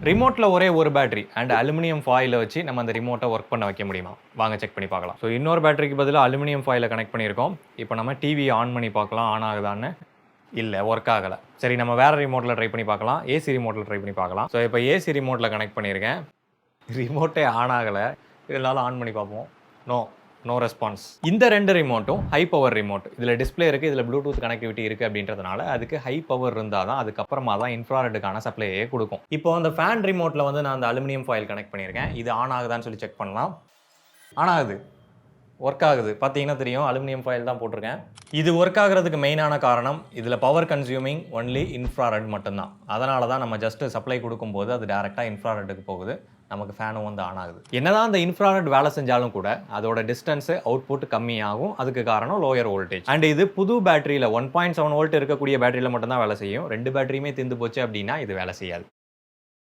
ரிமோட்டில் ஒரே ஒரு battery and aluminium ஃபாயிலை வச்சு நம்ம அந்த ரிமோட்டை ஒர்க் பண்ண வைக்க முடியுமா? வாங்க செக் பண்ணி பார்க்கலாம். ஸோ இன்னொரு பேட்டரிக்கு பதிலாக அலுமினியம் ஃபாயிலை கனெக்ட் பண்ணியிருக்கோம். இப்போ நம்ம டிவியை ஆன் பண்ணி பார்க்கலாம், ஆன் ஆகுதான்னு. இல்லை, ஒர்க் ஆகலை. சரி, நம்ம வேறு ரிமோட்டில் ட்ரை பண்ணி பார்க்கலாம். ஏசி ரிமோட்டில் ட்ரை பண்ணி பார்க்கலாம். ஸோ இப்போ ஏசி ரிமோட்டில் கனெக்ட் பண்ணியிருக்கேன். ரிமோட்டே ஆன் ஆகலை. இருந்தாலும் ஆன் பண்ணி பார்ப்போம். No response. இந்த 2 ரிமோட்டும் ஹை பவர் ரிமோட். இதில் டிஸ்பிளே இருக்குது, இதில் ப்ளூடூத் கனெக்டிவிட்டி இருக்குது அப்படின்றதுனால அதுக்கு ஹை பவர் இருந்தால் தான் அதுக்கப்புறமா தான் இன்ஃப்ராரெட்டுக்கான சப்ளையே கொடுக்கும். இப்போ அந்த ஃபேன் ரிமோட்டில் வந்து நான் அந்த அலுமினியம் ஃபாயில் கனெக்ட் பண்ணியிருக்கேன். இது ஆன் ஆகுதான்னு சொல்லி செக் பண்ணலாம். ஆன் ஆகுது, ஒர்க் ஆகுது. பார்த்தீங்கன்னா தெரியும், அலுமினியம் ஃபாயில் தான் போட்டிருக்கேன். இது ஒர்க் ஆகிறதுக்கு மெயினான காரணம் இதில் பவர் கன்சியூமிங் ஒன்லி இன்ஃப்ராரெட் மட்டும்தான். அதனால தான் நம்ம ஜஸ்ட்டு சப்ளை கொடுக்கும்போது அது டேரெக்டாக இன்ஃப்ராரெட்டுக்கு போகுது. நமக்கு ஃபேனும் வந்து ஆன் ஆகுது. என்னதான் அந்த இன்ஃப்ராரெட் வேலை செஞ்சாலும் கூட அதோட டிஸ்டன்ஸு அவுட்புட் கம்மியாகும். அதுக்கு காரணம் லோயர் வோல்டேஜ். அண்ட் இது புது பேட்டரியில் 1.7 வோல்ட் இருக்கக்கூடிய பேட்டரியில் மட்டும்தான் வேலை செய்யும். 2 பேட்டரியுமே தீர்ந்து போச்சு அப்படின்னா இது வேலை செய்யாது.